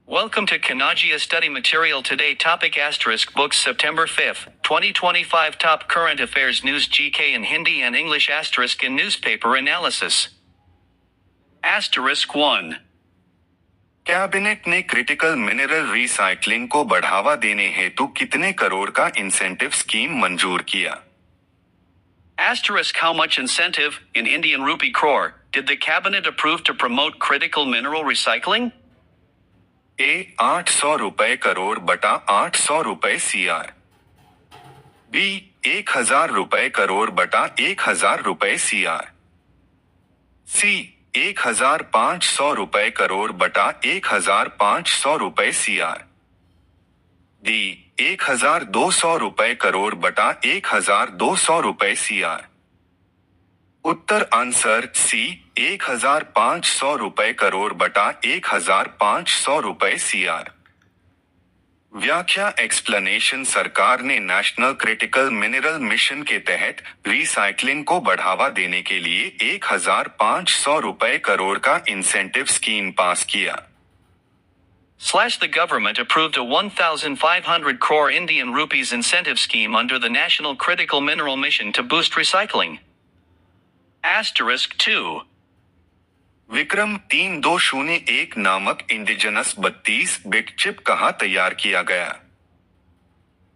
Welcome to Kanagia Study Material Today Topic Asterisk Books September 5th, 2025 Top Current Affairs News GK in Hindi and English Asterisk in Newspaper Analysis Asterisk 1 cabinet ने critical mineral recycling को बढ़ावा देने हेतु कितने करोड़ का incentive scheme मंजूर किया? Asterisk How much incentive, in Indian rupee crore, did the cabinet approve to promote critical mineral recycling? ए 800 रुपए करोड़ बटा 800 रुपए सीआर, बी 1000 रुपए करोड़ बटा 1000 रुपए सीआर, सी 1500 रुपए करोड़ बटा 1500 रुपए सीआर, डी 1200 रुपए करोड़ बटा 1200 रुपए सीआर। उत्तर आंसर सी 1500 रुपए करोड़ बटा 1500 रुपए सीआर। व्याख्या एक्सप्लेनेशन सरकार ने नेशनल क्रिटिकल मिनरल मिशन के तहत रिसाइक्लिंग को बढ़ावा देने के लिए 1500 रुपए करोड़ का इंसेंटिव स्कीम पास किया। The government approved a 1,500 crore Indian rupees incentive scheme under the National Critical Mineral Mission to boost recycling. Asterisk 2 Vikram 3201 नामक इंडिजिनस 32 बिट चिप कहाँ तैयार किया गया?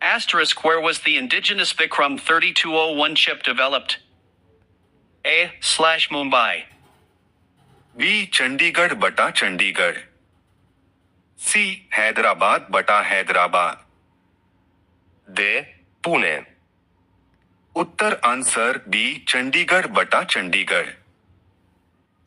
Asterisk Where was the indigenous Vikram 3201 chip developed? A/Mumbai, B Chandigarh बटा Chandigarh, C Hyderabad बटा Hyderabad, D. Pune. उत्तर answer B Chandigarh बटा चंडीगढ़।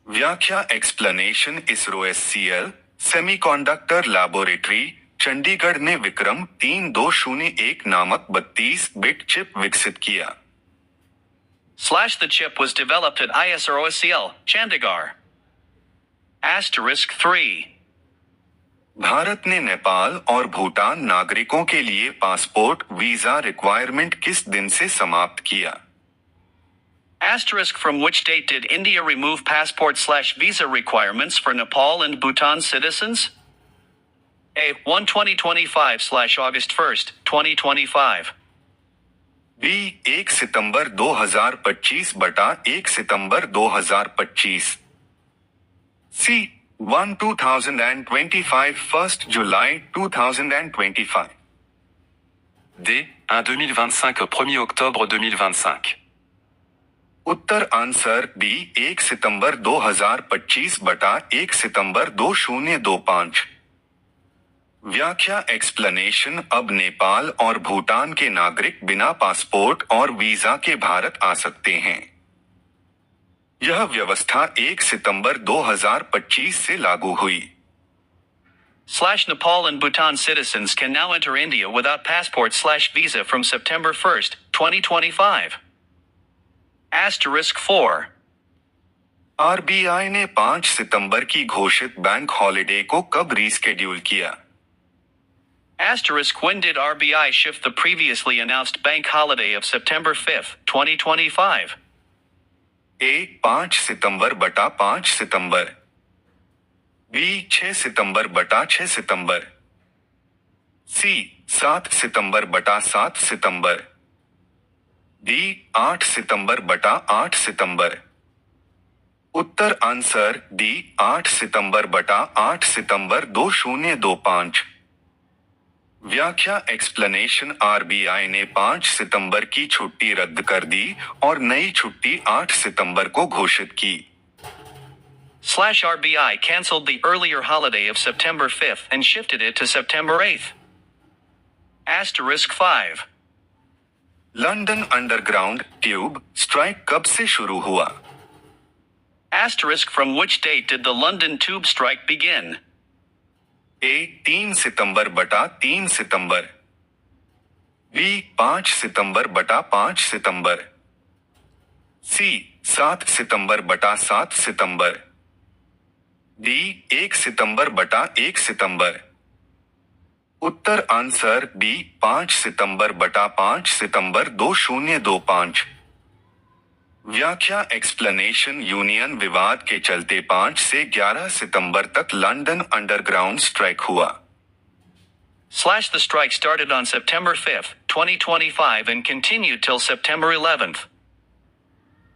व्याख्या explanation ISRO SCL semiconductor laboratory Chandigarh ने विक्रम 3201 नामक 32 बिट चिप विकसित किया। The chip was developed at ISRO-SCL, Chandigarh. Asterisk 3 Bharat ने नेपाल और भूटान नागरिकों के लिए पासपोर्ट वीजा रिक्वायरमेंट किस दिन से समाप्त किया? Asterisk From which date did India remove passport/visa requirements for Nepal and Bhutan citizens? A. 2025/August 1st, 2025. B 1 सितंबर 2025 बटा 1 सितंबर 2025, सी 2025 1 जुलाई 2025, D. 2025 au 1er octobre 2025. उत्तर आंसर बी 1 सितंबर 2025 बटा 1 सितंबर 2025। व्याख्या एक्सप्लेनेशन अब नेपाल और भूटान के नागरिक बिना पासपोर्ट और वीजा के भारत आ सकते हैं। यह व्यवस्था 1 सितंबर 2025 से लागू हुई। Nepal and Bhutan citizens can now enter India without passport/visa from September 1st, 2025. Asterisk 4 RBI ने 5 सितंबर की घोषित बैंक हॉलिडे को कब रीस्केड्यूल किया? Asterisk When did RBI shift the previously announced bank holiday of September 5th, 2025? ए 5 सितंबर बटा 5 सितंबर, B 6 सितंबर बटा 6 सितंबर, सी 7 सितंबर बटा 7 सितंबर, D 8 सितंबर बटा 8 सितंबर। उत्तर आंसर डी 8 सितंबर बटा 8 सितंबर 2025। व्याख्या एक्सप्लेनेशन आरबीआई ने 5 सितंबर की छुट्टी रद्द कर दी और नई छुट्टी 8 सितंबर को घोषित की। RBI canceled the earlier holiday of September 5th and shifted it to September 8th. Asterisk 5 London underground tube strike कब से शुरू हुआ? Asterisk From which date did the London tube strike begin? ए 3 सितंबर बटा 3 सितंबर, बी 5 सितंबर बटा 5 सितंबर, सी 7 सितंबर बटा 7 सितंबर, डी 1 सितंबर बटा 1 सितंबर। उत्तर answer B 5 सितंबर बटा 5 सितंबर 2025। व्याख्या एक्सप्लेनेशन यूनियन विवाद के चलते 5 से 11 सितंबर तक लंदन अंडरग्राउंड स्ट्राइक हुआ। The strike started on September 5, 2025 and continued till September 11th.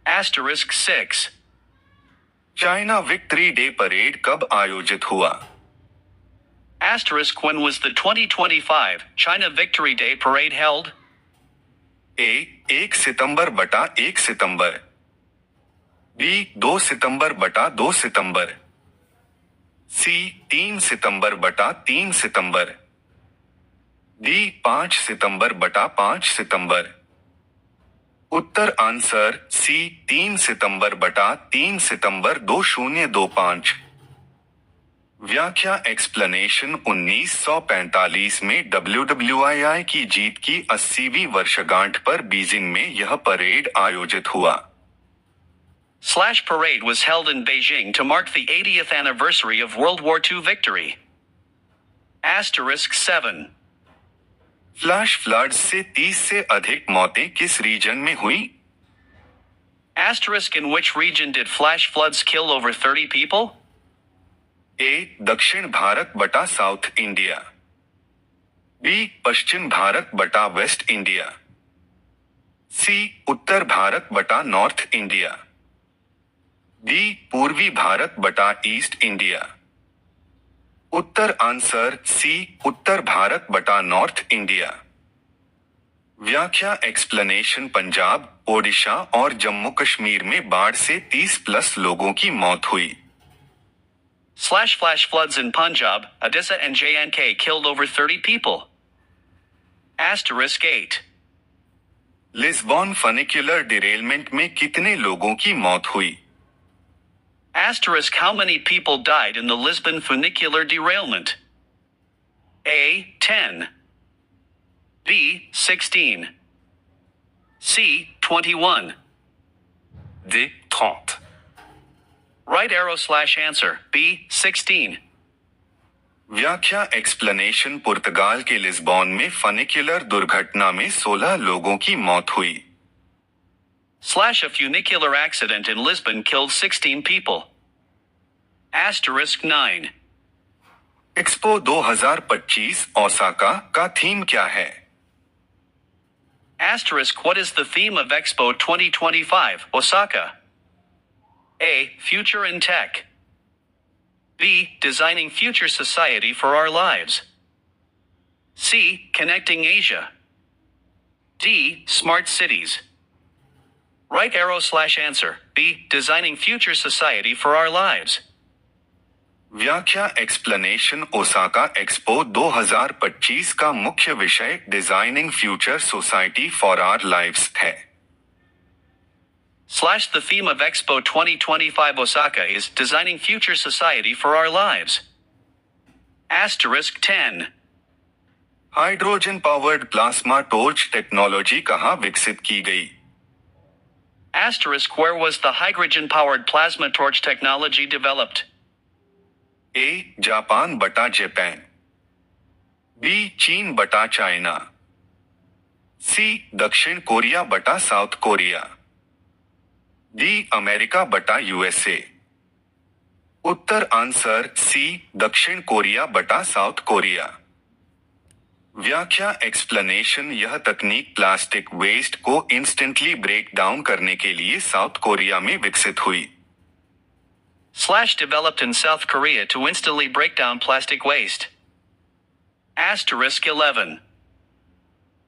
Asterisk 6. China victory day parade कब आयोजित हुआ? Asterisk when was the 2025 China Victory Day parade held? A. 1 सितंबर बटा 1 सितंबर, B. 2 सितंबर बटा 2 सितंबर, C. 3 सितंबर बटा 3 सितंबर, D. 5 सितंबर बटा 5 सितंबर। उत्तर answer C. 3 सितंबर बटा 3 सितंबर 2025। व्याख्या एक्सप्लेनेशन 1945 में WWII की जीत की 80वीं वर्षगांठ पर बीजिंग में यह परेड आयोजित हुआ। Parade was held in Beijing to mark the 80th anniversary of World War II victory. Asterisk 7. Flash floods से 30 से अधिक मौतें किस रीजन में हुई? Asterisk in which region did flash floods kill over 30 people? A. दक्षिण भारत बटा साउथ इंडिया, B. पश्चिम भारत बटा वेस्ट इंडिया, C. उत्तर भारत बटा नॉर्थ इंडिया, D. पूर्वी भारत बटा ईस्ट इंडिया। उत्तर आंसर C. उत्तर भारत बटा नॉर्थ इंडिया। व्याख्या एक्सप्लेनेशन पंजाब, ओडिशा और जम्मू कश्मीर में बाढ़ से 30+ लोगों की मौत हुई। Flash floods in Punjab, Odisha and J&K killed over 30 people. Asterisk 8. Lisbon फनिक्यूलर derailment में कितने लोगों की मौत हुई? Asterisk how many people died in the Lisbon funicular derailment? A. 10, B. 16, C. 21, D. 30. Right arrow / answer, B. 16. व्याख्या explanation पुर्तगाल के Lisbon में फनिक्यूलर दुर्घटना में 16 लोगों की मौत हुई। A funicular accident in Lisbon killed 16 people. Asterisk 9. Expo 2025 Osaka का थीम क्या है? Asterisk what is the theme of Expo 2025, Osaka? A. Future in Tech. B. Designing Future Society for Our Lives. C. Connecting Asia. D. Smart Cities. Right arrow / answer, B. Designing Future Society for Our Lives. व्याख्या explanation Osaka expo 2025 का मुख्य विषय designing future society for our lives है। The theme of Expo 2025 Osaka is Designing Future Society for Our Lives. Asterisk 10. Hydrogen powered plasma torch technology कहाँ विकसित की गई? Asterisk where was the hydrogen-powered plasma torch technology developed? A. Japan बटा Japan, B. चीन बटा China, C. दक्षिण Korea बटा south Korea, D. America बटा USA। उत्तर आंसर C. दक्षिण कोरिया बटा साउथ कोरिया। व्याख्या एक्सप्लेनेशन यह तकनीक प्लास्टिक वेस्ट को इंस्टेंटली ब्रेक डाउन करने के लिए साउथ कोरिया में विकसित हुई। Developed in South Korea to instantly break down plastic waste. Asterisk 11.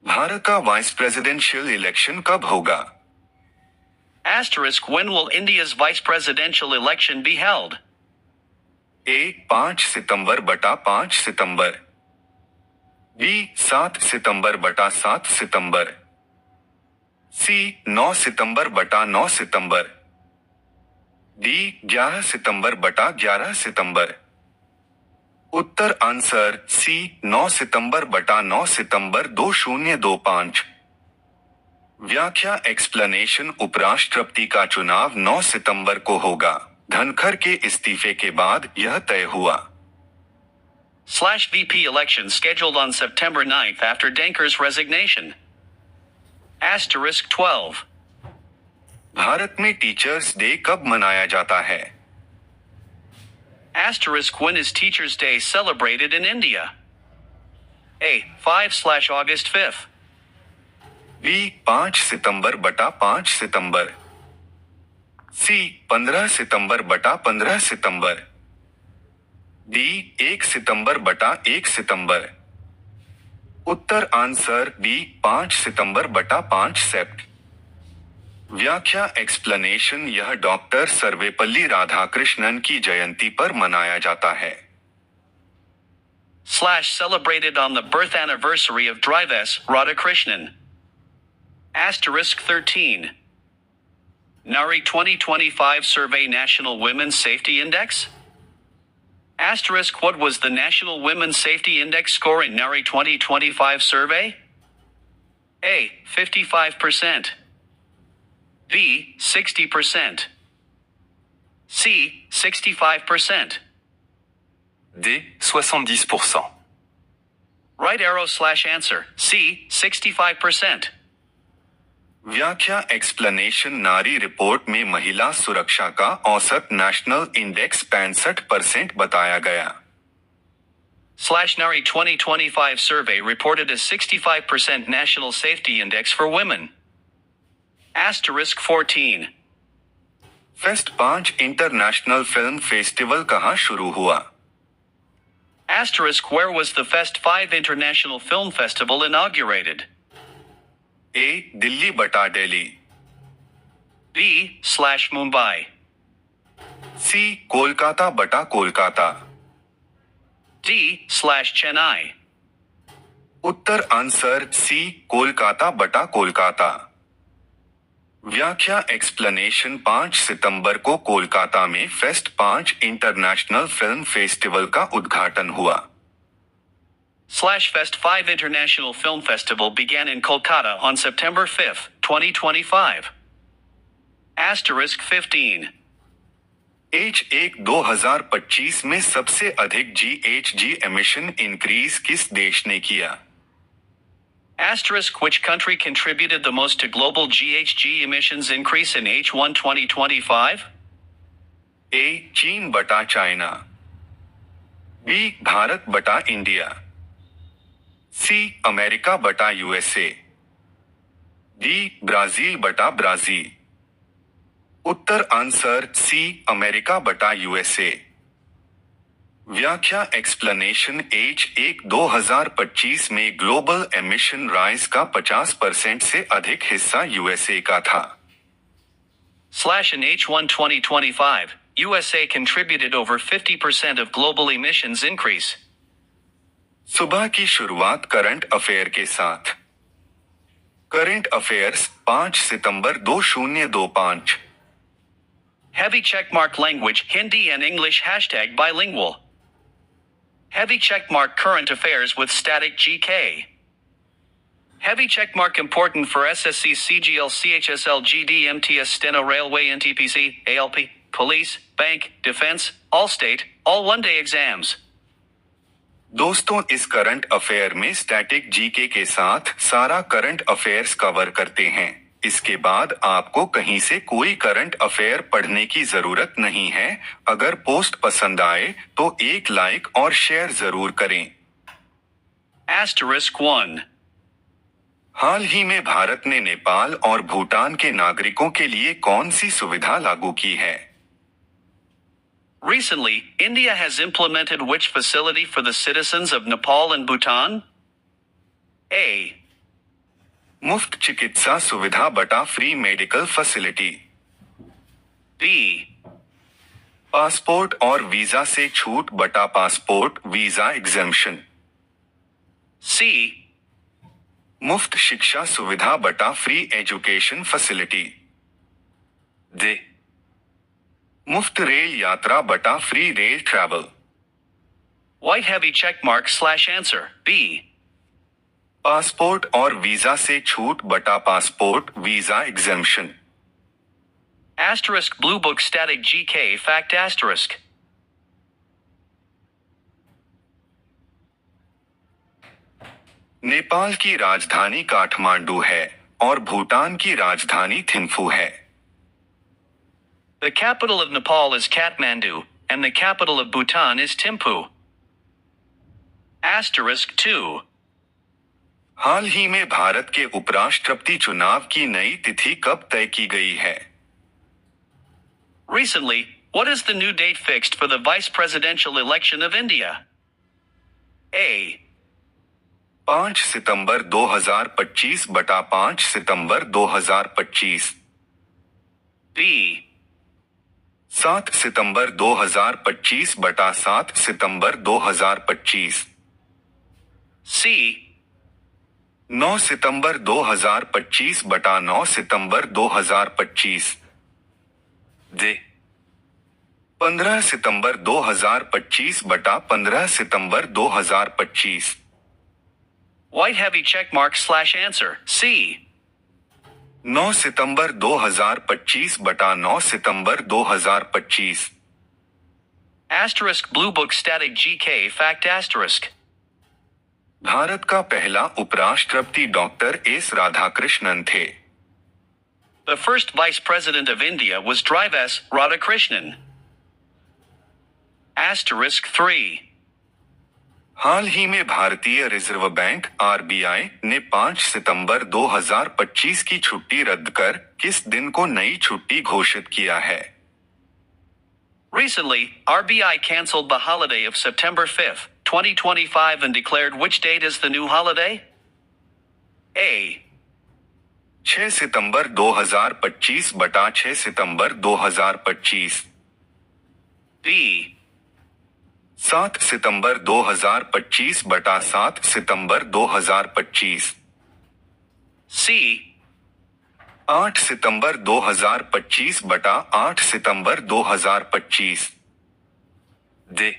Bharat का वाइस प्रेसिडेंशियल इलेक्शन कब होगा? Asterisk when will India's vice presidential election be held? A. 5 सितंबर बटा 5 सितंबर, B. 7 सितंबर बटा 7 सितंबर, C. 9 सितंबर बटा 9 सितंबर, D. 11 सितंबर बटा 11 सितंबर। उत्तर आंसर C. 9 सितंबर बटा 9 सितंबर 2025। व्याख्या एक्सप्लेनेशन उपराष्ट्रपति का चुनाव 9 सितंबर को होगा। धनखड़ के इस्तीफे के बाद यह तय हुआ। VP election scheduled on September 9th after Danker's resignation. Asterisk 12. Bharat में टीचर्स डे कब मनाया जाता है? Asterisk when is Teachers' Day celebrated in India? A. 5/August 5th. B. 5 सितंबर बटा 5 सितंबर। C. 15 सितंबर बटा 15 सितंबर। D. 1 सितंबर बटा 1 सितंबर। उत्तर आंसर B. 5 सितंबर बटा 5 सेप्ट। व्याख्या एक्सप्लेनेशन यह डॉक्टर सर्वेपल्ली राधाकृष्णन की जयंती पर मनाया जाता है। Celebrated on the birth anniversary of Drive S. Radhakrishnan. Asterisk 13. NARI 2025 Survey National Women's Safety Index? Asterisk what was the National Women's Safety Index score in NARI 2025 survey? A. 55%. B. 60%. C. 65%. D. 70%. Right arrow/answer. C. 65%. व्याख्या explanation नारी report में महिला सुरक्षा का औसत national index 65% बताया गया। NARI 2025 survey reported a 65% national safety index for women. Asterisk 14. Fest 5 international film festival कहाँ शुरू हुआ? Asterisk where was the Fest 5 International Film Festival inaugurated? A. Delhi बटा दिल्ली। B/Mumbai. C. कोलकाता बटा कोलकाता। D/Chennai. उत्तर आंसर C. कोलकाता बटा कोलकाता। व्याख्या explanation 5 सितंबर को कोलकाता में फेस्ट 5 इंटरनेशनल फिल्म फेस्टिवल का उद्घाटन हुआ। Fest 5 International Film Festival began in Kolkata on September 5, 2025. Asterisk 15. H1 2025 में सबसे अधिक GHG एमिशन इंक्रीज किस देश ने किया? Asterisk which country contributed the most to global GHG emissions increase in H1 2025? A. चीन बटा चाइना। B. भारत बटा इंडिया। C. अमेरिका बटा USA। D. ब्राजील बटा ब्राजील। उत्तर आंसर C. अमेरिका बटा USA। व्याख्या एक्सप्लेनेशन H1 2025 में ग्लोबल एमिशन राइज का 50% से अधिक हिस्सा USA का था। In H1 2025, USA contributed over 50% of global emissions increase. सुबह की शुरुआत करंट अफेयर के साथ। Current affairs 5 September 2025। Heavy checkmark language Hindi and English #bilingual. Heavy checkmark current affairs with static GK. Heavy checkmark important for SSC CGL CHSL GD MTS Steno Railway NTPC ALP Police Bank Defense All State All One Day exams. दोस्तों इस current affair में static GK के साथ सारा current affairs cover करते हैं। इसके बाद आपको कहीं से कोई करंट अफेयर पढ़ने की जरूरत नहीं है। अगर पोस्ट पसंद आए तो एक लाइक और शेयर जरूर करें। Asterisk 1. हाल ही में भारत ने नेपाल और भूटान के नागरिकों के लिए कौन सी सुविधा लागू की है? Recently, India has implemented which facility for the citizens of Nepal and Bhutan? A. मुफ्त चिकित्सा सुविधा बटा free medical facility. B. Passport और वीजा से छूट बटा पासपोर्ट वीजा एग्जेम्पशन। C. मुफ्त शिक्षा सुविधा बटा फ्री एजुकेशन फैसिलिटी। D. मुफ्त रेल यात्रा बटा free rail travel. White heavy checkmark/answer. B. Passport और वीजा से छूट बटा passport visa exemption. Asterisk Blue Book Static GK Fact Asterisk. Nepal की राजधानी काठमांडू है और भूटान की राजधानी थिम्फू है। The capital of Nepal is Kathmandu, and the capital of Bhutan is Thimphu. Asterisk 2. हाल ही में भारत के उपराष्ट्रपति चुनाव की नई तिथि कब तय की गई है? Recently, what is the new date fixed for the vice presidential election of India? A. 5 सितंबर 2025 बटा 5 सितंबर 2025। B. 7 सितंबर 2025 बटा 7 सितंबर 2025। C. 9 सितंबर 2025 बटा 9 सितंबर 2025। D. 15 सितंबर 2025 बटा 15 सितंबर 2025। White heavy checkmark/answer. C. 9 सितंबर 2025 बटा 9 सितंबर 2025। Asterisk Blue Book Static GK Fact Asterisk. भारत का पहला उपराष्ट्रपति डॉक्टर एस राधाकृष्णन थे। The first vice president of India was Drive S. Radhakrishnan. Asterisk 3. हाल ही में भारतीय रिजर्व बैंक (RBI) ने 5 सितंबर 2025 की छुट्टी रद्द कर किस दिन को नई छुट्टी घोषित किया है? Recently, RBI canceled the holiday of September 5, 2025 and declared which date is the new holiday? A. 6 सितंबर 2025 बटा 6 सितंबर 2025। B. 7 सितंबर 2025 बटा 7 सितंबर 2025। C. 8 सितंबर 2025 बटा 8 सितंबर 2025। D.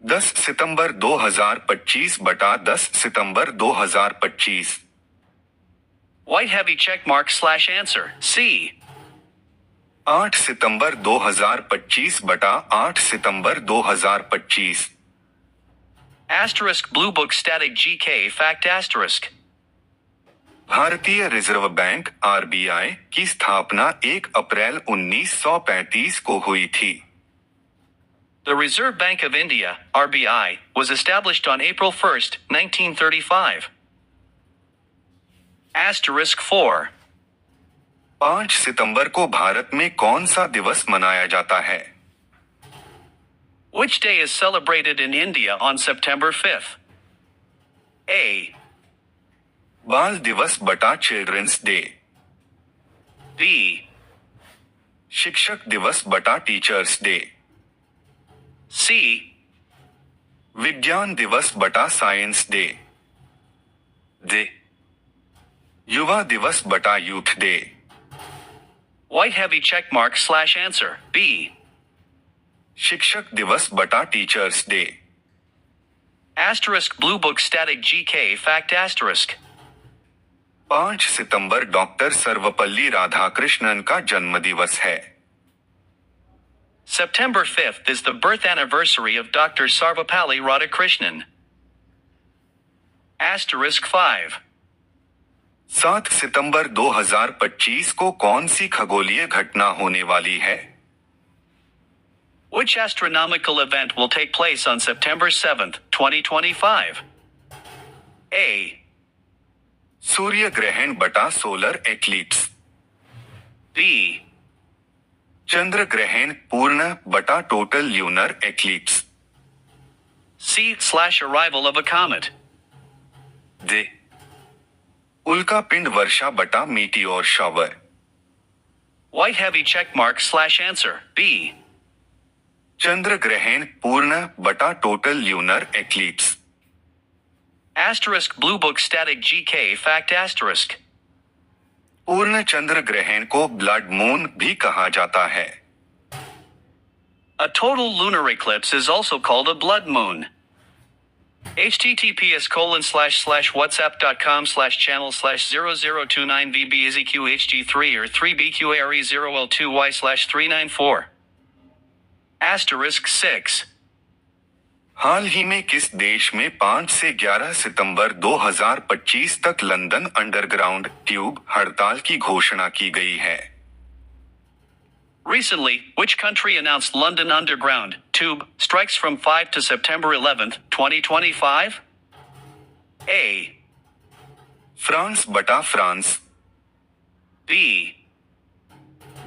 10 सितंबर 2025 बटा 10 सितंबर 2025। White heavy checkmark/answer. C. 8 सितंबर 2025 बटा 8 सितंबर 2025। Asterisk Blue Book Static GK Fact Asterisk. भारतीय रिजर्व बैंक (RBI) की स्थापना 1 अप्रैल 1935 को हुई थी। The Reserve Bank of India, RBI, was established on April 1, 1935. Asterisk 4. 5 सितंबर को भारत में कौन सा दिवस मनाया जाता है? Which day is celebrated in India on September 5th? A. बाल दिवस बटा चिल्ड्रंस डे। B. शिक्षक दिवस बटा टीचर्स डे। C. विज्ञान दिवस बटा साइंस डे। D. युवा दिवस बटा youth day. White heavy checkmark/answer. B. शिक्षक दिवस बटा teachers day. Asterisk Blue Book Static GK Fact Asterisk. 5 सितंबर डॉक्टर सर्वपल्ली राधाकृष्णन का जन्मदिवस है। September 5th is the birth anniversary of Dr. Sarvapalli Radhakrishnan. Asterisk 5. 7 सितंबर 2025 को कौन सी खगोलीय घटना होने वाली है? Which astronomical event will take place on September 7th, 2025? A. सूर्य ग्रहण बटा सोलर एक्लिप्स। B. चंद्र ग्रहण पूर्ण बटा total lunar eclipse. C/arrival of a comet. D. उल्का पिंड वर्षा बटा meteor shower. White heavy checkmark/answer. B. चंद्र ग्रहण पूर्ण बटा total lunar eclipse. Asterisk Blue Book Static GK Fact Asterisk. पूर्ण चंद्र ग्रहण को ब्लड मून भी कहा जाता है। A total lunar eclipse is also called a blood moon. https://whatsapp.com/channel/0029VBEZQHD3 or 3BQRE0L2Y/394. Asterisk 6. हाल ही में किस देश में 5 से 11 सितंबर 2025 तक लंदन अंडरग्राउंड ट्यूब हड़ताल की घोषणा की गई है? Recently, which country announced London Underground tube strikes from 5 to September 11th, 2025? A. France बटा फ्रांस, B.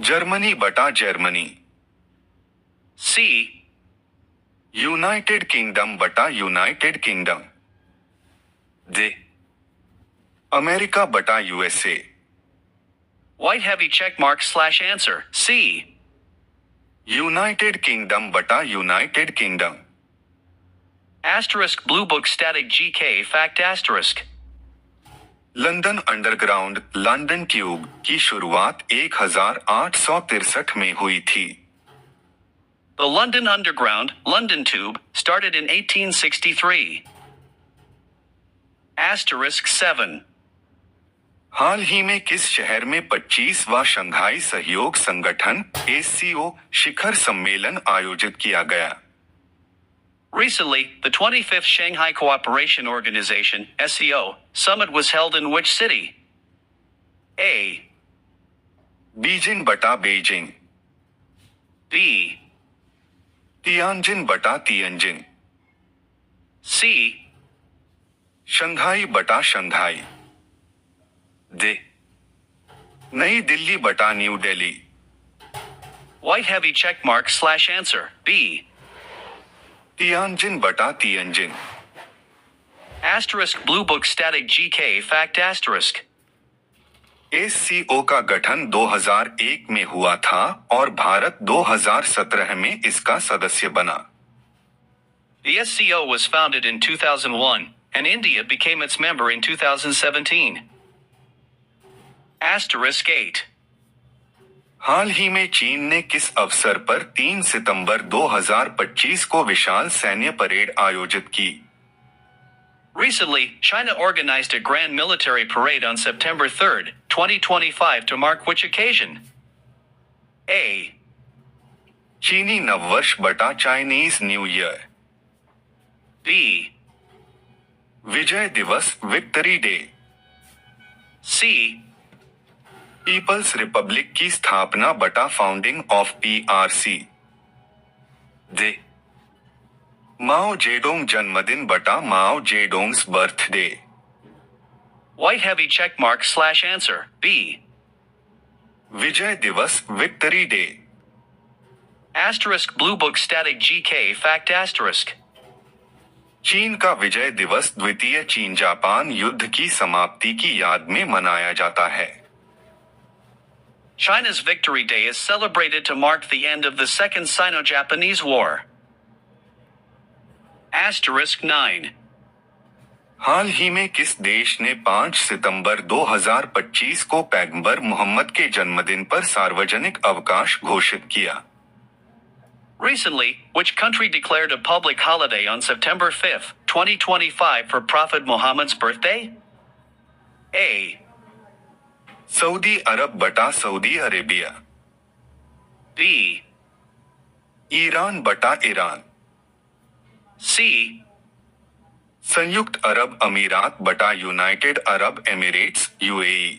जर्मनी बटा जर्मनी, C. यूनाइटेड किंगडम बटा यूनाइटेड किंगडम, D, अमेरिका बटा USA, White heavy checkmark / answer. C. United Kingdom बटा United Kingdom, Asterisk Blue Book Static GK Fact Asterisk. London underground London tube की शुरुआत 1863 में हुई थी। The London Underground, London Tube, started in 1863. Asterisk 7. हाल ही में किस शहर में 25वां शंघाई सहयोग संगठन (SCO) शिखर सम्मेलन आयोजित किया गया? Recently, the 25th Shanghai Cooperation Organization (SCO) summit was held in which city? A. Beijing बटा बेजिंग, B. तियानजिन बटा तियनजिन, C. शंघाई बटा शंघाई, D, नई दिल्ली बटा new Delhi, White heavy checkmark / answer. B. Tianjin बटा तियनजिन, Asterisk Blue Book Static GK Fact Asterisk. SCO का गठन 2001 में हुआ था और भारत 2017 में इसका सदस्य बना। The SCO was founded in 2001, and India became its member in 2017. Asterisk 8. हाल ही में चीन ने किस अवसर पर 3 सितंबर 2025 को विशाल सैन्य परेड आयोजित की? Recently, China organized a grand military parade on September 3rd, 2025 to mark which occasion? A. चीनी नववर्ष बटा Chinese New Year, B. Vijay Diwas Victory Day, C. People's Republic की स्थापना बटा founding of PRC, D, Mao Zedong जन्मदिन बटा Mao Zedong's birthday, White heavy checkmark / answer. B. Vijay Diwas Victory Day, Asterisk Blue Book Static GK Fact Asterisk. चीन का विजय दिवस द्वितीय चीन जापान युद्ध की समाप्ति की याद में मनाया जाता है। China's Victory Day is celebrated to mark the end of the Second Sino-Japanese War. Asterisk 9. हाल ही में किस देश ने 5 सितंबर 2025 को पैगंबर मोहम्मद के जन्मदिन पर सार्वजनिक अवकाश घोषित किया? Recently, which country declared a public holiday on September 5th, 2025 for Prophet Muhammad's birthday? A. Saudi Arab बटा सऊदी अरेबिया, B. ईरान बटा ईरान, C. संयुक्त अरब अमीरात बटा United Arab Emirates UAE,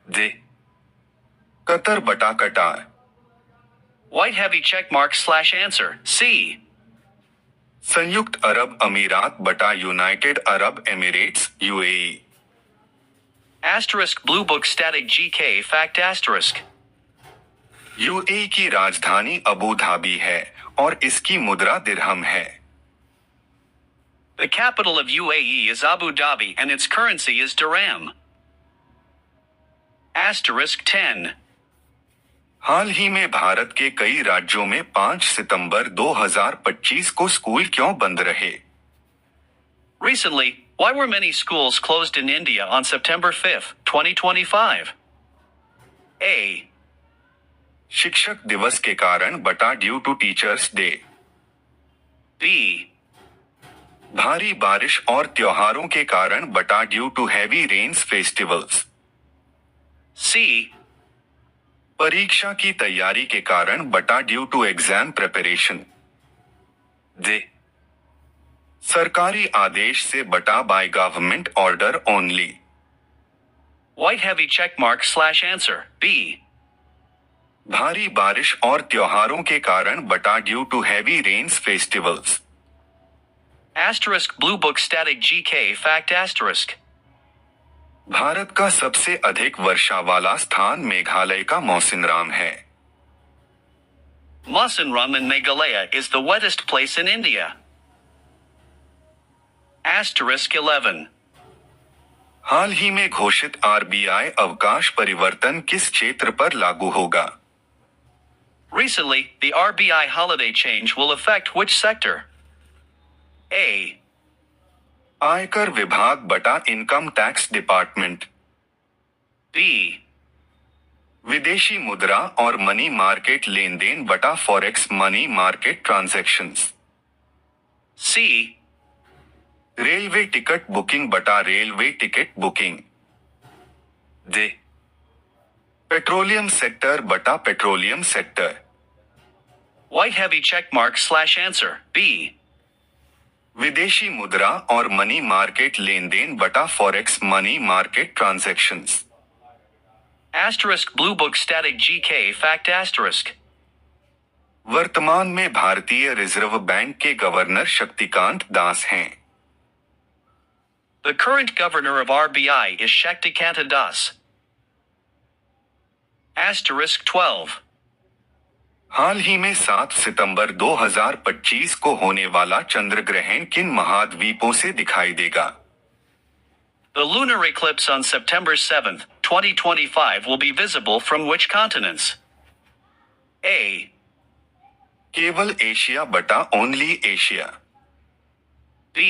D, Qatar बटा Qatar, White heavy checkmark / answer. C. संयुक्त अरब अमीरात बटा United Arab Emirates UAE, Asterisk Blue Book Static GK Fact Asterisk. UAE की राजधानी अबू धाबी है और इसकी मुद्रा दिरहम है। The capital of UAE is Abu Dhabi and its currency is dirham. Asterisk 10. हाल ही में भारत के कई राज्यों में 5 सितंबर 2025 को स्कूल क्यों बंद रहे? Recently, why were many schools closed in India on September 5th, 2025? A. शिक्षक दिवस के कारण बटा due to teachers day, B. भारी बारिश और त्योहारों के कारण बटा due to heavy rains festivals, C. परीक्षा की तैयारी के कारण बटा due to exam preparation, D, सरकारी आदेश से बटा by government order only, White heavy checkmark / answer. B. भारी बारिश और त्योहारों के कारण बटा due to heavy rains festivals. Asterisk Blue Book Static GK Fact Asterisk. भारत का सबसे अधिक वर्षा वाला स्थान मेघालय का मौसिनराम है। Mawsynram in Meghalaya is the wettest place in India. Asterisk 11. हाल ही में घोषित आरबीआई अवकाश परिवर्तन किस क्षेत्र पर लागू होगा? Recently, the RBI holiday change will affect which sector? A. आयकर विभाग बटा इनकम टैक्स डिपार्टमेंट। B. विदेशी मुद्रा और मनी मार्केट लेन देन बटा forex money market transactions. C. Railway ticket booking बटा railway ticket booking. D. Petroleum sector बटा petroleum sector. White heavy check mark / answer. B. विदेशी मुद्रा और मनी मार्केट लेन देन बटा forex money market transactions. Asterisk Blue Book Static GK Fact Asterisk. वर्तमान में भारतीय रिजर्व बैंक के गवर्नर शक्तिकांत दास हैं। The current governor of RBI is Shaktikanta Das. Asterisk 12. हाल ही में 7 सितंबर 2025 को होने वाला चंद्र ग्रहण किन महाद्वीपों से दिखाई देगा? The lunar eclipse on September 7th, 2025 will be visible from which continents? A. केवल एशिया बटा only Asia. B.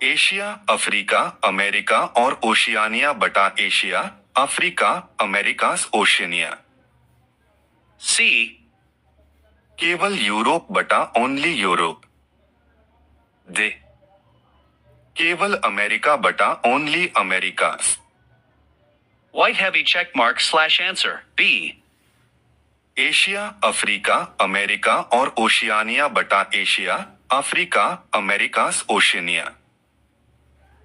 Asia, Africa, America और ओशियानिया बटा Asia, Africa, Americas Oceania. C. केवल यूरोप बटा ओनली यूरोप। D. केवल अमेरिका बटा only Americas. White heavy check mark / answer. B. Asia, Africa, America और Oceania बटा Asia, Africa, Americas Oceania.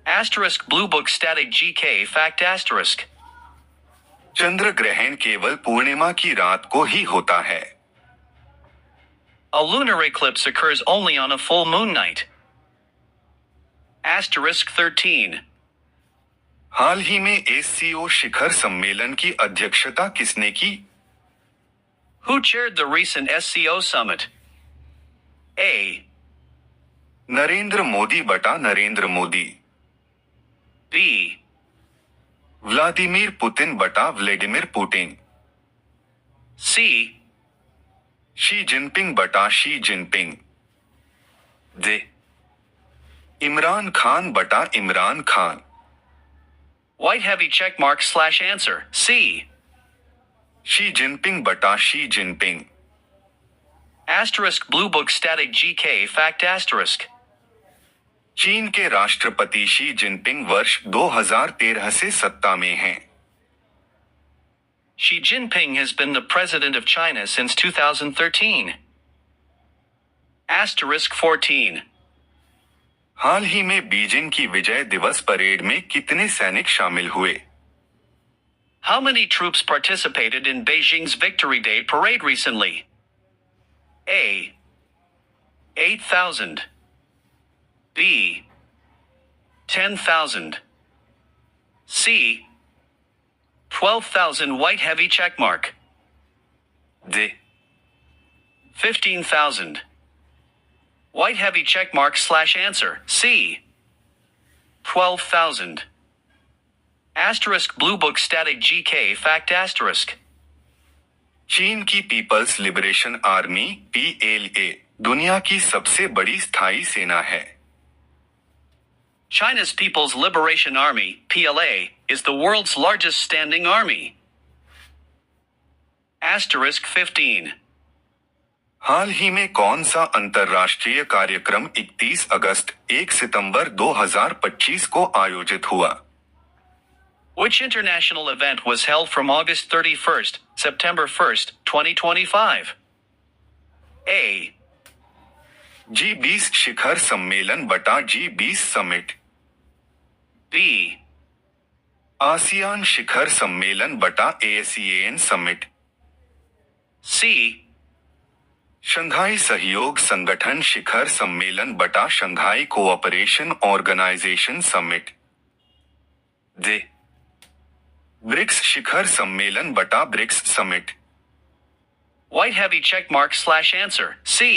Asterisk Blue Book Static GK Fact Asterisk. चंद्र ग्रहण केवल पूर्णिमा की रात को ही होता है। A lunar eclipse occurs only on a full moon night. Asterisk 13. हाल ही में एससीओ शिखर सम्मेलन की अध्यक्षता किसने की? Who chaired the recent SCO summit? A. Narendra Modi बटा Narendra Modi. B. Vladimir Putin बटा Vladimir Putin. C. Xi Jinping बटा Xi Jinping. D. Imran Khan बटा Imran Khan. White heavy check mark / answer. C. Xi Jinping बटा Xi Jinping. Asterisk Blue Book Static GK Fact Asterisk. चीन के राष्ट्रपति Xi Jinping वर्ष 2013 से सत्ता में हैं। Xi Jinping has been the president of China since 2013. Asterisk 14. हाल ही में बीजिंग की विजय दिवस परेड में कितने सैनिक शामिल हुए? How many troops participated in Beijing's Victory Day parade recently? A. 8,000. B. 10,000. C. 12,000 white heavy checkmark. D. 15,000. White heavy checkmark / answer. C. 12,000. Asterisk Blue Book Static GK Fact Asterisk. चीन की peoples liberation army PLA दुनिया की सबसे बड़ी स्थायी सेना है। China's People's Liberation Army, PLA, is the world's largest standing army. Asterisk 15. हाल ही में कौन सा अंतर्राष्ट्रीय कार्यक्रम 31 अगस्त 1 सितंबर 2025 को आयोजित हुआ? Which international event was held from August 31st, September 1st, 2025? A. G20 शिखर सम्मेलन बटा G20 समिट। B. आसियान शिखर सम्मेलन बटा ASEAN समिट। C. शंघाई सहयोग संगठन शिखर सम्मेलन बटा Shanghai Cooperation Organisation Summit. D. BRICS शिखर सम्मेलन बटा BRICS summit. White heavy check mark / answer. C.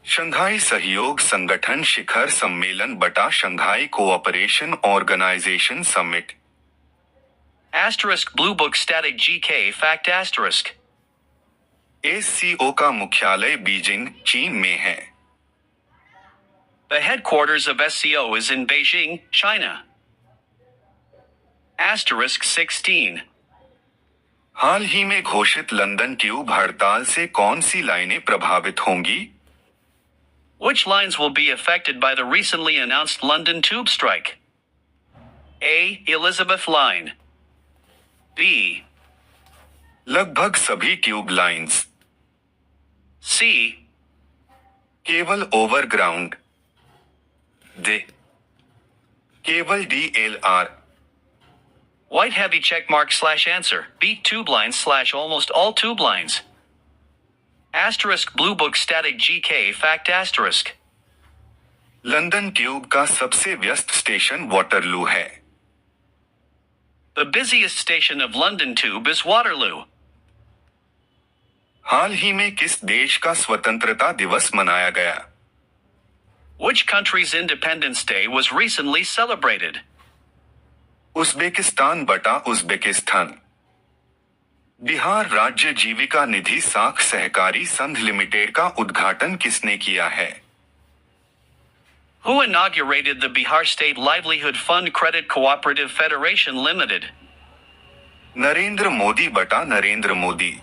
Shanghai सहयोग संगठन शिखर सम्मेलन बटा Shanghai Cooperation Organisation Summit. Asterisk Blue Book Static GK Fact Asterisk. SCO का मुख्यालय बीजिंग, चीन में है। The headquarters of SCO is in Beijing, China. Asterisk 16. हाल ही में घोषित लंदन ट्यूब हड़ताल से कौन सी लाइनें प्रभावित होंगी? Which lines will be affected by the recently announced London tube strike? A. Elizabeth Line. B. लगभग सभी ट्यूब लाइंस। C. केवल ओवरग्राउंड। D. केवल DLR। White heavy check mark / answer. B. Tube lines / almost all tube lines. Asterisk Blue Book Static GK Fact Asterisk. London tube का सबसे व्यस्त station Waterloo है। The busiest station of London Tube is Waterloo. हाल ही में किस देश का स्वतंत्रता दिवस मनाया गया? Which country's Independence Day was recently celebrated? Uzbekistan बटा उज़्बेकिस्तान। बिहार राज्य जीविका निधि साख सहकारी संघ लिमिटेड का उद्घाटन किसने किया है? Who inaugurated the Bihar State Livelihood Fund Credit Cooperative Federation Limited? Narendra Modi बटा नरेंद्र मोदी।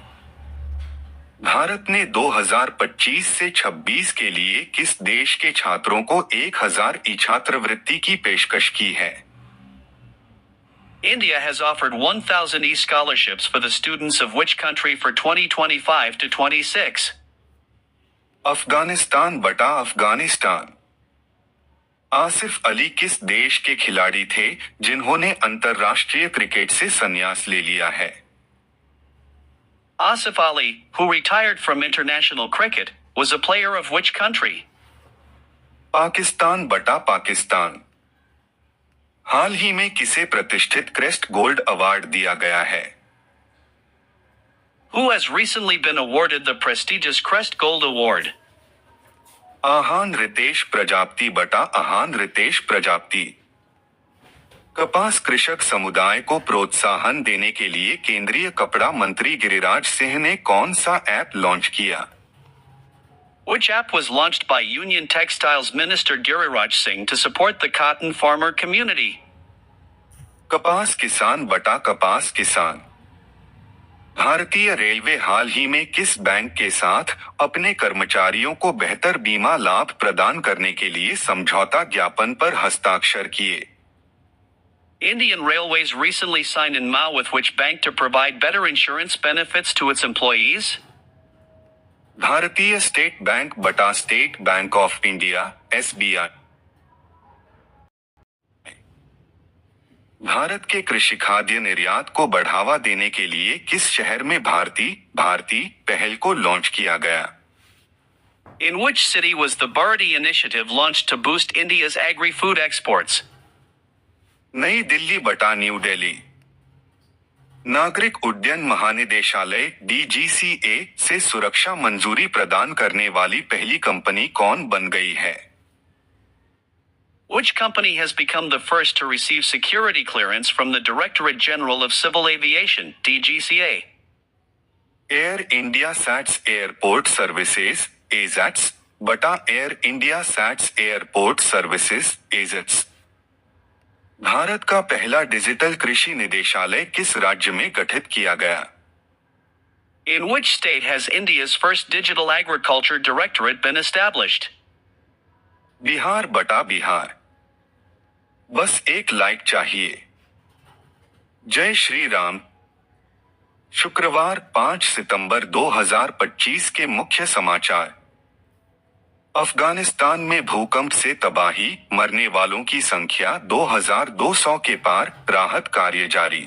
भारत ने 2025 से 26 के लिए किस देश के छात्रों को 1000 छात्रवृत्ति की पेशकश की है? India has offered 1,000 scholarships for the students of which country for 2025 to 26? Afghanistan बटा अफगानिस्तान। आसिफ अली किस देश के खिलाड़ी थे जिन्होंने अंतर्राष्ट्रीय क्रिकेट से संन्यास ले लिया है? Asif Ali, who retired from international cricket, was a player of which country? Pakistan बटा पाकिस्तान। हाल ही में किसे प्रतिष्ठित क्रेस्ट गोल्ड अवार्ड दिया गया है? Who has recently been awarded the prestigious Crest Gold Award? आहान रितेश प्रजापति बटा आहान रितेश प्रजापति। कपास कृषक समुदाय को प्रोत्साहन देने के लिए केंद्रीय कपड़ा मंत्री गिरिराज सिंह ने कौन सा ऐप लॉन्च किया? Which app was launched by Union Textiles Minister Giriraj Singh to support the cotton farmer community? कपास किसान बटा कपास किसान। भारतीय रेलवे हाल ही में किस बैंक के साथ अपने कर्मचारियों को बेहतर बीमा लाभ प्रदान करने के लिए समझौता ज्ञापन पर हस्ताक्षर किए? Indian Railways recently signed in MOU with which bank to provide better insurance benefits to its employees? भारतीय स्टेट बैंक बटा state bank of India SBI। Bharat के कृषि खाद्य निर्यात को बढ़ावा देने के लिए किस शहर में भारती पहल को लॉन्च किया गया? In which city was the Bharati initiative launched to boost India's agri-food exports? नई दिल्ली बटा न्यू दिल्ली। नागरिक उड्डयन महानिदेशालय DGCA से सुरक्षा मंजूरी प्रदान करने वाली पहली कंपनी कौन बन गई है? Which company has become the first to receive security clearance from the Directorate General of Civil Aviation, DGCA? Air India SATS airport services ASATS बटा Air India SATS airport services ASATS। भारत का पहला डिजिटल कृषि निदेशालय किस राज्य में गठित किया गया? In which state has India's first digital agriculture directorate been established? Bihar बटा बिहार। बस एक लाइक चाहिए। जय श्री राम। शुक्रवार 5 सितंबर 2025 के मुख्य समाचार। अफगानिस्तान में भूकंप से तबाही, मरने वालों की संख्या 2200 के पार, राहत कार्य जारी।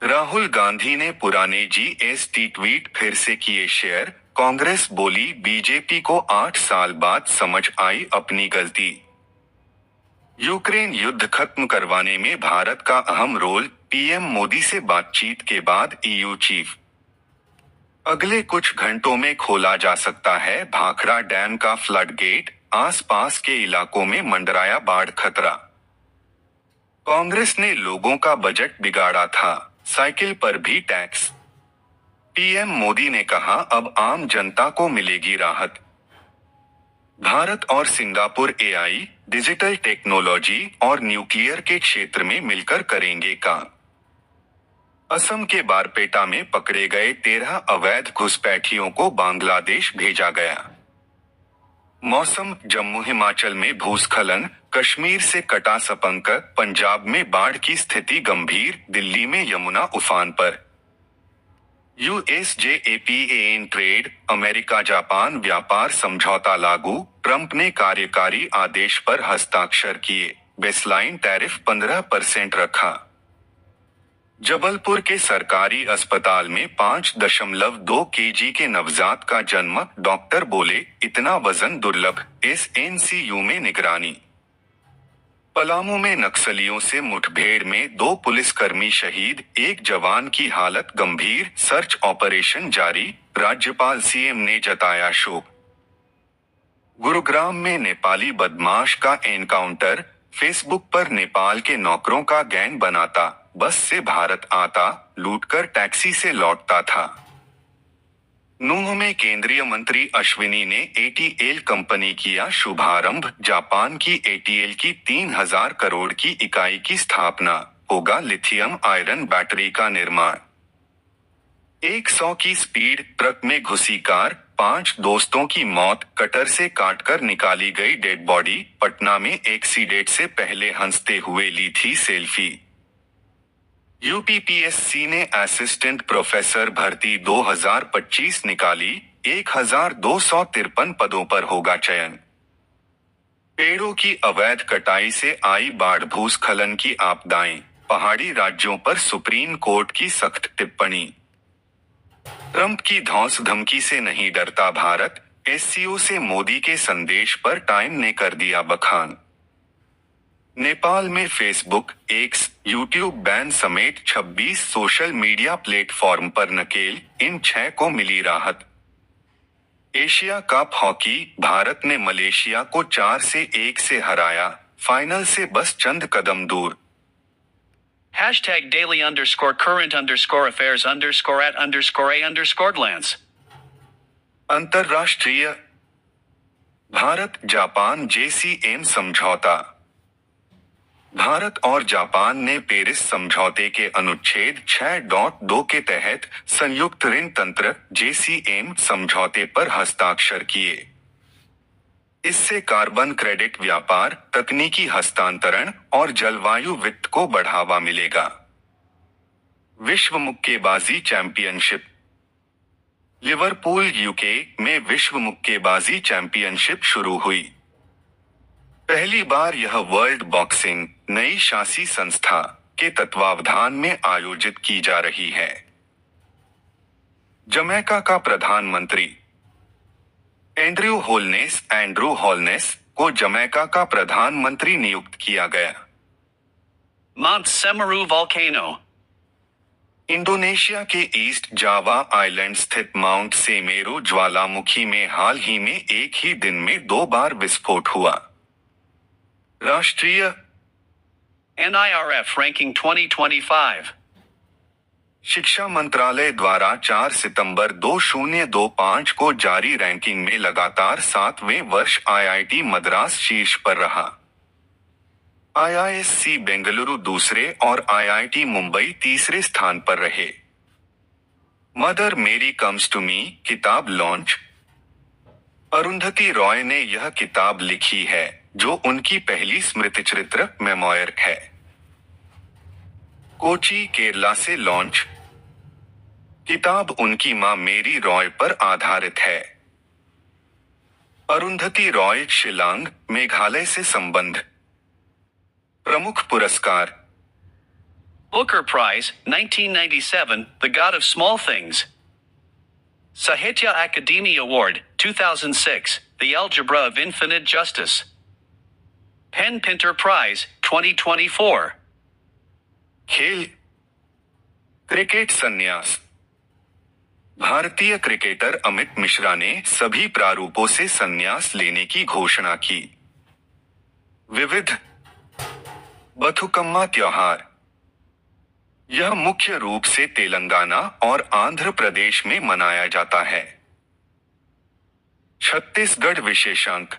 राहुल गांधी ने पुराने जीएसटी ट्वीट फिर से किए शेयर। कांग्रेस बोली बीजेपी को 8 साल बाद समझ आई अपनी गलती। यूक्रेन युद्ध खत्म करवाने में भारत का अहम रोल। पीएम मोदी से बातचीत के बाद ईयू चीफ। अगले कुछ घंटों में खोला जा सकता है भाखड़ा डैम का फ्लड गेट। आसपास के इलाकों में मंडराया बाढ़ खतरा। कांग्रेस ने लोगों का बजट बिगाड़ा था, साइकिल पर भी टैक्स। पीएम मोदी ने कहा अब आम जनता को मिलेगी राहत। भारत और सिंगापुर एआई, डिजिटल टेक्नोलॉजी और न्यूक्लियर के क्षेत्र में मिलकर करेंगे काम। असम के बारपेटा में पकड़े गए 13 अवैध घुसपैठियों को बांग्लादेश भेजा गया। मौसम, जम्मू हिमाचल में भूस्खलन, कश्मीर से कटा सपंक, पंजाब में बाढ़ की स्थिति गंभीर, दिल्ली में यमुना उफान पर। यूएसजेएपीएन ट्रेड, अमेरिका जापान व्यापार समझौता लागू, ट्रंप ने कार्यकारी आदेश पर हस्ताक्षर किए, बेसलाइन टैरिफ 15% रखा। जबलपुर के सरकारी अस्पताल में 5.2 केजी के नवजात का जन्म। डॉक्टर बोले इतना वजन दुर्लभ, एसएनसीयू में निगरानी। पलामू में नक्सलियों से मुठभेड़ में 2 पुलिसकर्मी शहीद, 1 जवान की हालत गंभीर। सर्च ऑपरेशन जारी, राज्यपाल सीएम ने जताया शोक। गुरुग्राम में नेपाली बदमाश का एनकाउंटर। फेसबुक पर नेपाल के नौकरों का गैंग बनाता, बस से भारत आता, लूटकर टैक्सी से लौटता था। नूह में केंद्रीय मंत्री अश्विनी ने एटीएल कंपनी किया शुभारंभ। जापान की एटीएल की 3000 करोड़ की इकाई की स्थापना, होगा लिथियम आयरन बैटरी का निर्माण। 100 की स्पीड ट्रक में घुसी कार, 5 दोस्तों की मौत। कटर से काटकर निकाली गई डेड बॉडी। पटना में एक्सीडेंट से पहले हंसते हुए ली थी सेल्फी। यूपीपीएससी ने असिस्टेंट प्रोफेसर भर्ती 2025 निकाली, 1253 पदों पर होगा चयन। पेड़ों की अवैध कटाई से आई बाढ़, भूस्खलन की आपदाएं, पहाड़ी राज्यों पर सुप्रीम कोर्ट की सख्त टिप्पणी। ट्रंप की धौंस धमकी से नहीं डरता भारत, एससीओ से मोदी के संदेश पर टाइम ने कर दिया बखान। नेपाल में फेसबुक, एक्स, यूट्यूब बैन समेत 26 सोशल मीडिया प्लेटफॉर्म पर नकेल, इन 6 को मिली राहत। एशिया कप हॉकी, भारत ने मलेशिया को 4-1 से हराया, फाइनल से बस चंद कदम दूर। #daily_current_affairs_at_a_lands। अंतर्राष्ट्रीय भारत जापान जेसीएम समझौता। भारत और जापान ने पेरिस समझौते के अनुच्छेद 6.2 के तहत संयुक्त ऋण तंत्र जेसीएम समझौते पर हस्ताक्षर किए। इससे कार्बन क्रेडिट व्यापार, तकनीकी हस्तांतरण और जलवायु वित्त को बढ़ावा मिलेगा। विश्व मुक्केबाजी चैंपियनशिप। लिवरपूल यूके में विश्व मुक्केबाजी चैंपियनशिप शुरू हुई। पहली बार यह वर्ल्ड बॉक्सिंग नई शासी संस्था के तत्वावधान में आयोजित की जा रही है। जमैका का प्रधानमंत्री एंड्रू हॉलनेस को जमैका का प्रधानमंत्री नियुक्त किया गया। Mount Semeru volcano। इंडोनेशिया के ईस्ट जावा आइलैंड स्थित माउंट सेमेरू ज्वालामुखी में हाल ही में एक ही दिन में 2 बार विस्फोट हुआ। राष्ट्रीय NIRF रैंकिंग 2025। शिक्षा मंत्रालय द्वारा 4 सितंबर 2025 को जारी रैंकिंग में लगातार 7वें वर्ष आईआईटी मद्रास शीर्ष पर रहा। आईआईएससी बेंगलुरु दूसरे और आईआईटी मुंबई तीसरे स्थान पर रहे। मदर मेरी कम्स टू मी किताब लॉन्च। अरुंधति रॉय ने यह किताब लिखी है, जो उनकी पहली स्मृतिचरित्र मेमोयर है। कोची, केरला से लॉन्च। किताब उनकी मां मेरी रॉय पर आधारित है। अरुंधति रॉय, शिलांग, मेघालय से संबंध। प्रमुख पुरस्कार Booker Prize, 1997, The God of Small Things. Sahitya Akademi Award, 2006, The Algebra of Infinite Justice. Penn Pinter Prize, 2024. खेल क्रिकेट संन्यास। भारतीय क्रिकेटर अमित मिश्रा ने सभी प्रारूपों से संन्यास लेने की घोषणा की। विविध बथुकम्मा त्योहार। यह मुख्य रूप से तेलंगाना और आंध्र प्रदेश में मनाया जाता है। छत्तीसगढ़ विशेषांक।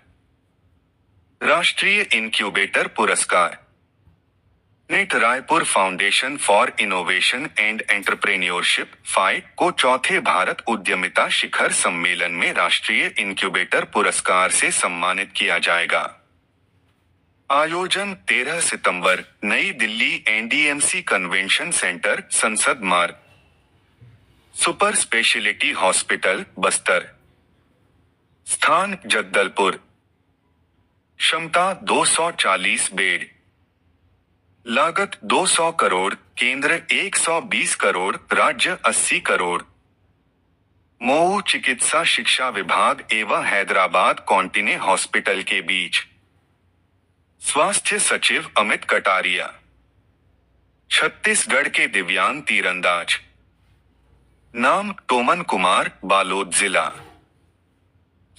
राष्ट्रीय इनक्यूबेटर पुरस्कार। Net Raipur foundation for innovation and entrepreneurship fight को चौथे भारत उद्यमिता शिखर सम्मेलन में राष्ट्रीय इनक्यूबेटर पुरस्कार से सम्मानित किया जाएगा। आयोजन 13 सितंबर, नई दिल्ली, एनडीएमसी कन्वेंशन सेंटर, संसद मार्ग। Super speciality hospital, Bastar. स्थान जगदलपुर। क्षमता 240 बेड। लागत 200 करोड़, केंद्र 120 करोड़, राज्य 80 करोड़। मऊ चिकित्सा शिक्षा विभाग एवं हैदराबाद कॉन्टिने हॉस्पिटल के बीच। स्वास्थ्य सचिव अमित कटारिया। छत्तीसगढ़ के दिव्यांग तीरंदाज। नाम टोमन कुमार, बालोद जिला।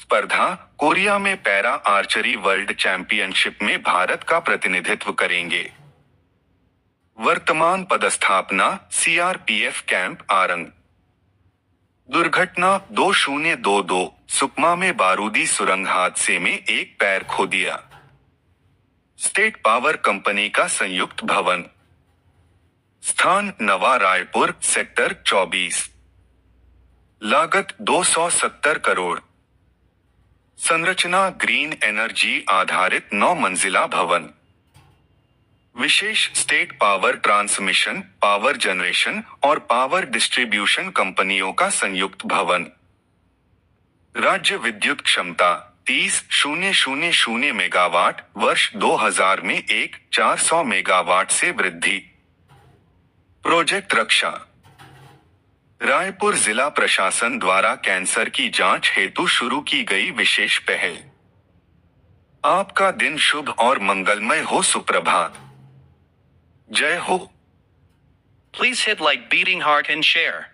स्पर्धा कोरिया में पैरा आर्चरी वर्ल्ड चैंपियनशिप में भारत का प्रतिनिधित्व करेंगे। वर्तमान पदस्थापना सीआरपीएफ कैंप आरंग। दुर्घटना 2022, सुकमा में बारूदी सुरंग हादसे में एक पैर खो दिया। स्टेट पावर कंपनी का संयुक्त भवन। स्थान नवा रायपुर, सेक्टर 24। लागत 270 करोड़। संरचना ग्रीन एनर्जी आधारित 9 मंजिला भवन। विशेष state power transmission, power generation और पावर डिस्ट्रीब्यूशन कंपनियों का संयुक्त भवन। राज्य विद्युत क्षमता 30,000 मेगावाट, वर्ष 2000 में 400 मेगावाट से वृद्धि। प्रोजेक्ट रक्षा। रायपुर जिला प्रशासन द्वारा कैंसर की जांच हेतु शुरू की गई विशेष पहल। आपका दिन शुभ और मंगलमय हो। सुप्रभात। जय हो। Please hit like, beating heart and share.